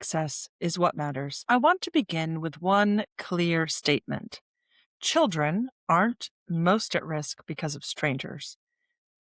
access is what matters. I want to begin with one clear statement. Children aren't most at risk because of strangers.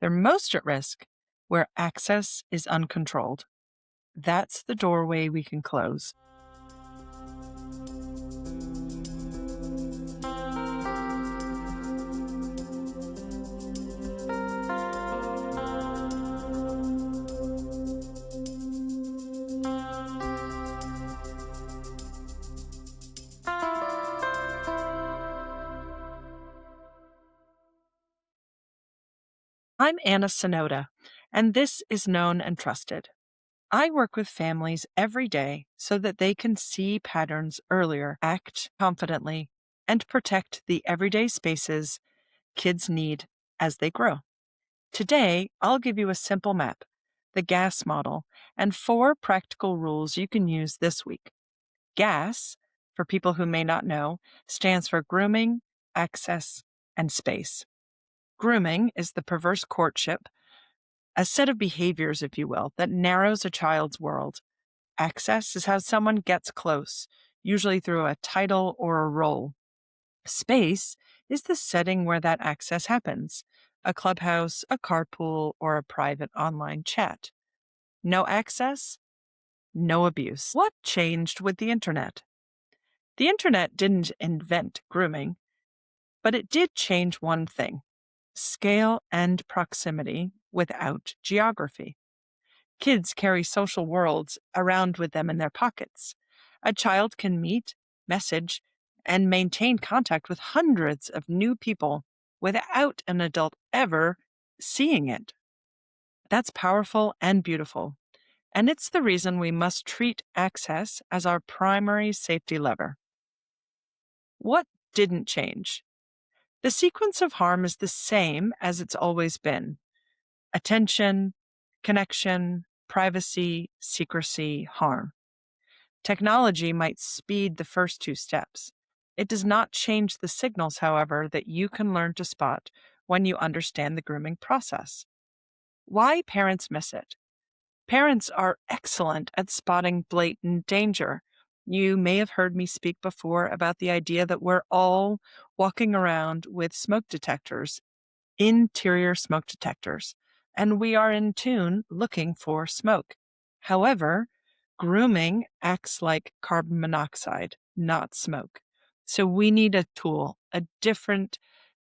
They're most at risk where access is uncontrolled. That's the doorway we can close. I'm Anna Sonoda, and this is Known and Trusted. I work with families every day so that they can see patterns earlier, act confidently, and protect the everyday spaces kids need as they grow. Today, I'll give you a simple map, the GAS model, and 4 practical rules you can use this week. GAS, for people who may not know, stands for grooming, access, and space. Grooming is the perverse courtship, a set of behaviors, if you will, that narrows a child's world. Access is how someone gets close, usually through a title or a role. Space is the setting where that access happens, a clubhouse, a carpool, or a private online chat. No access, no abuse. What changed with the internet? The internet didn't invent grooming, but it did change one thing: scale and proximity without geography. Kids carry social worlds around with them in their pockets. A child can meet, message, and maintain contact with hundreds of new people without an adult ever seeing it. That's powerful and beautiful, and it's the reason we must treat access as our primary safety lever. What didn't change? The sequence of harm is the same as it's always been: attention, connection, privacy, secrecy, harm. Technology might speed the first 2 steps. It does not change the signals, however, that you can learn to spot when you understand the grooming process. Why parents miss it? Parents are excellent at spotting blatant danger. You may have heard me speak before about the idea that we're all walking around with smoke detectors, interior smoke detectors, and we are in tune looking for smoke. However, grooming acts like carbon monoxide, not smoke. So we need a tool, a different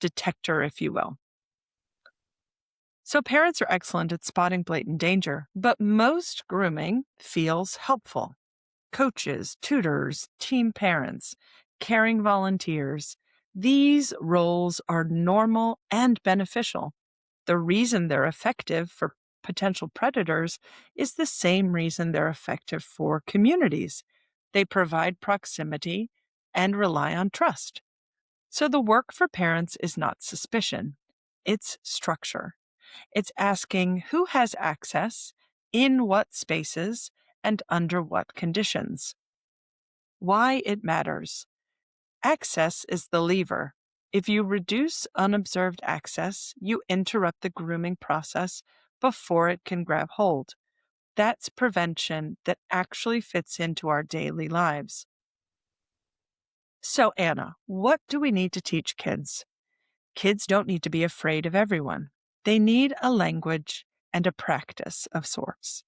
detector, if you will. So parents are excellent at spotting blatant danger, but most grooming feels helpful. Coaches, tutors, team parents, caring volunteers, these roles are normal and beneficial. The reason they're effective for potential predators is the same reason they're effective for communities. They provide proximity and rely on trust. So the work for parents is not suspicion, it's structure. It's asking who has access, in what spaces, and under what conditions. Why it matters. Access is the lever. If you reduce unobserved access, you interrupt the grooming process before it can grab hold. That's prevention that actually fits into our daily lives. So, Anna, what do we need to teach kids? Kids don't need to be afraid of everyone. They need a language and a practice of sorts.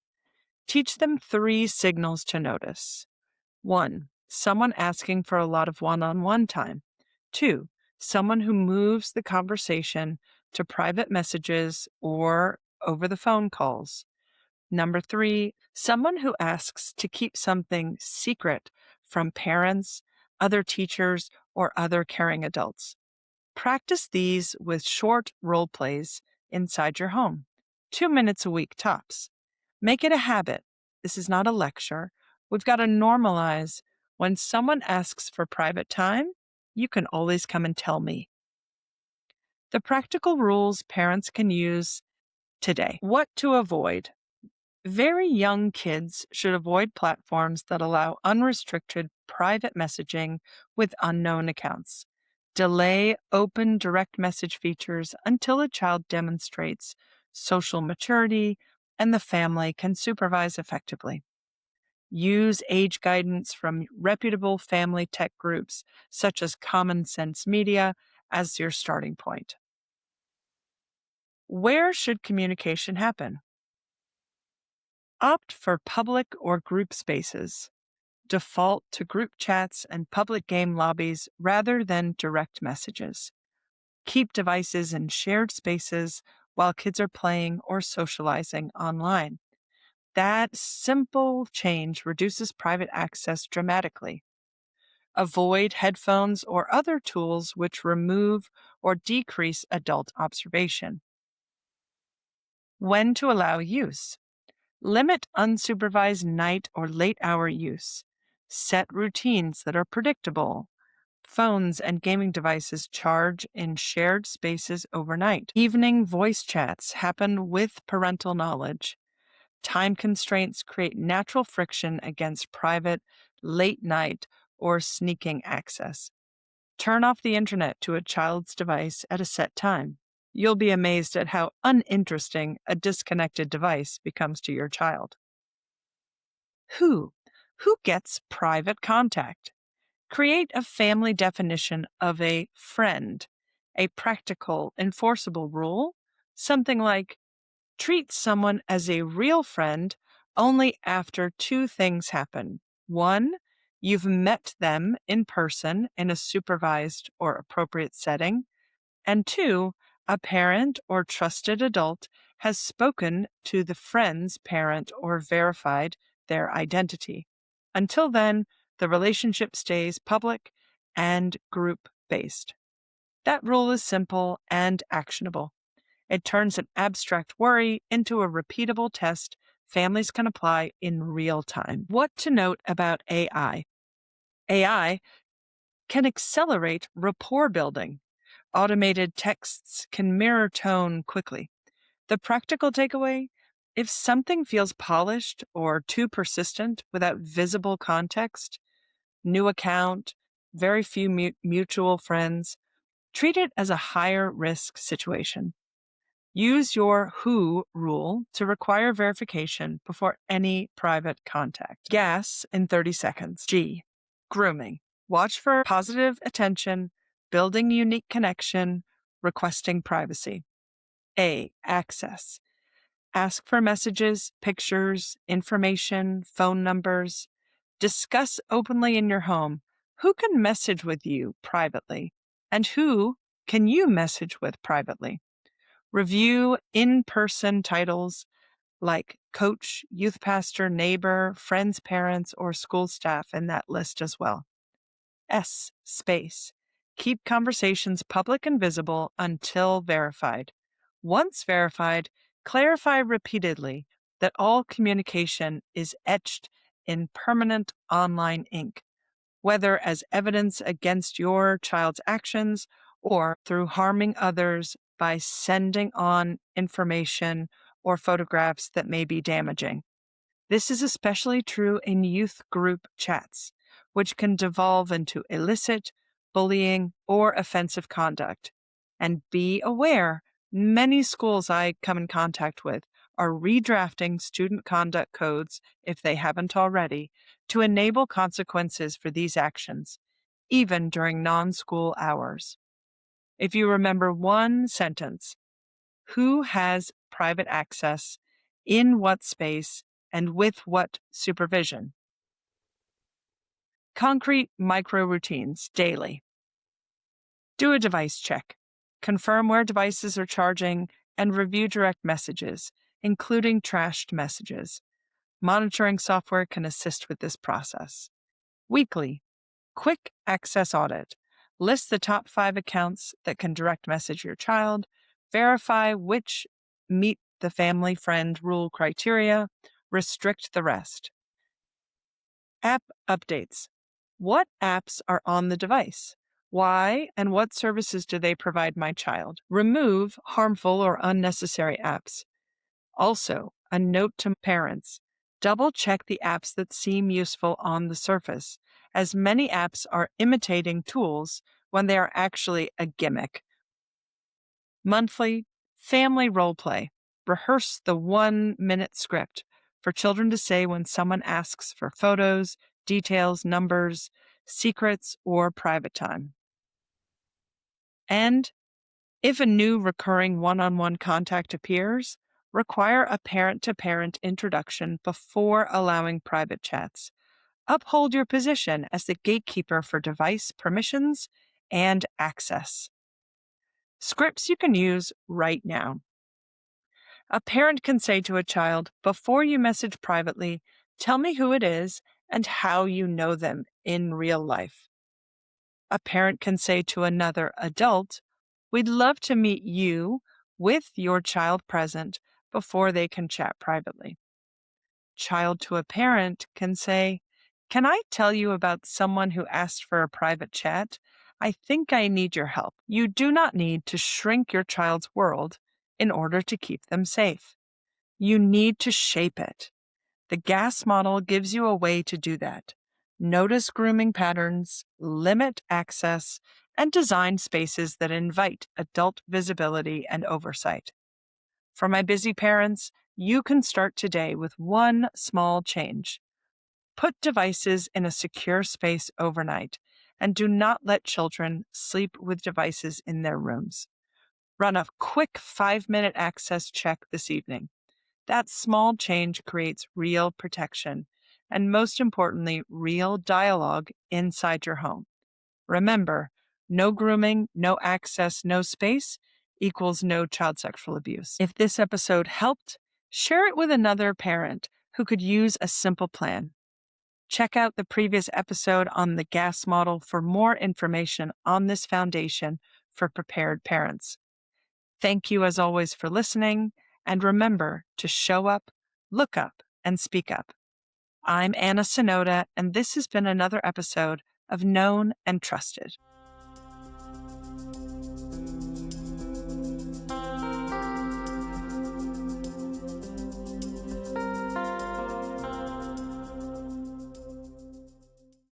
Teach them 3 signals to notice. 1, someone asking for a lot of one-on-one time. 2, someone who moves the conversation to private messages or over the phone calls. Number 3, someone who asks to keep something secret from parents, other teachers, or other caring adults. Practice these with short role plays inside your home, 2 minutes a week tops. Make it a habit. This is not a lecture. We've got to normalize when someone asks for private time, you can always come and tell me. The practical rules parents can use today. What to avoid. Very young kids should avoid platforms that allow unrestricted private messaging with unknown accounts. Delay open direct message features until a child demonstrates social maturity and the family can supervise effectively. Use age guidance from reputable family tech groups such as Common Sense Media as your starting point. Where should communication happen? Opt for public or group spaces. Default to group chats and public game lobbies rather than direct messages. Keep devices in shared spaces while kids are playing or socializing online. That simple change reduces private access dramatically. Avoid headphones or other tools which remove or decrease adult observation. When to allow use. Limit unsupervised night or late hour use. Set routines that are predictable. Phones and gaming devices charge in shared spaces overnight. Evening voice chats happen with parental knowledge. Time constraints create natural friction against private, late night, or sneaking access. Turn off the internet to a child's device at a set time. You'll be amazed at how uninteresting a disconnected device becomes to your child. Who? Who gets private contact? Create a family definition of a friend, a practical, enforceable rule, something like treat someone as a real friend only after two things happen. One, you've met them in person in a supervised or appropriate setting. And two, a parent or trusted adult has spoken to the friend's parent or verified their identity. Until then, the relationship stays public and group based. That rule is simple and actionable. It turns an abstract worry into a repeatable test families can apply in real time. What to note about AI? AI can accelerate rapport building. Automated texts can mirror tone quickly. The practical takeaway: if something feels polished or too persistent without visible context, new account, very few mutual friends, treat it as a higher risk situation. Use your who rule to require verification before any private contact. Gas in 30 seconds. G. Grooming. Watch for positive attention, building unique connection, requesting privacy. A. Access. Ask for messages, pictures, information, phone numbers. Discuss openly in your home who can message with you privately and who can you message with privately. Review in-person titles like coach, youth pastor, neighbor, friends, parents, or school staff in that list as well. S. Space. Keep conversations public and visible until verified. Once verified, clarify repeatedly that all communication is etched in permanent online ink, whether as evidence against your child's actions or through harming others by sending on information or photographs that may be damaging. This is especially true in youth group chats, which can devolve into illicit, bullying, or offensive conduct. And be aware, many schools I come in contact with are redrafting student conduct codes, if they haven't already, to enable consequences for these actions, even during non-school hours. If you remember one sentence, who has private access, in what space, and with what supervision? Concrete micro routines daily. Do a device check. Confirm where devices are charging and review direct messages, including trashed messages. Monitoring software can assist with this process. Weekly, quick access audit. List the top 5 accounts that can direct message your child. Verify which meet the family friend rule criteria. Restrict the rest. App updates. What apps are on the device? Why and what services do they provide my child? Remove harmful or unnecessary apps. Also, a note to parents: double check the apps that seem useful on the surface, as many apps are imitating tools when they are actually a gimmick. Monthly family role play. Rehearse the 1-minute script. for children to say when someone asks for photos, details, numbers, secrets, or private time. And if a new recurring one-on-one contact appears, require a parent-to-parent introduction before allowing private chats. Uphold your position as the gatekeeper for device permissions and access. Scripts you can use right now. A parent can say to a child, before you message privately, tell me who it is and how you know them in real life. A parent can say to another adult, we'd love to meet you with your child present before they can chat privately. Child to a parent can say, can I tell you about someone who asked for a private chat? I think I need your help. You do not need to shrink your child's world in order to keep them safe. You need to shape it. The GAS model gives you a way to do that. Notice grooming patterns, limit access, and design spaces that invite adult visibility and oversight. For my busy parents, you can start today with one small change. Put devices in a secure space overnight, and do not let children sleep with devices in their rooms. Run a quick 5-minute access check this evening. That small change creates real protection, and most importantly, real dialogue inside your home. Remember, no grooming, no access, no space equals no child sexual abuse. If this episode helped, share it with another parent who could use a simple plan. Check out the previous episode on the GAS model for more information on this foundation for prepared parents. Thank you as always for listening, and remember to show up, look up, and speak up. I'm Anna Sonoda, and this has been another episode of Known and Trusted.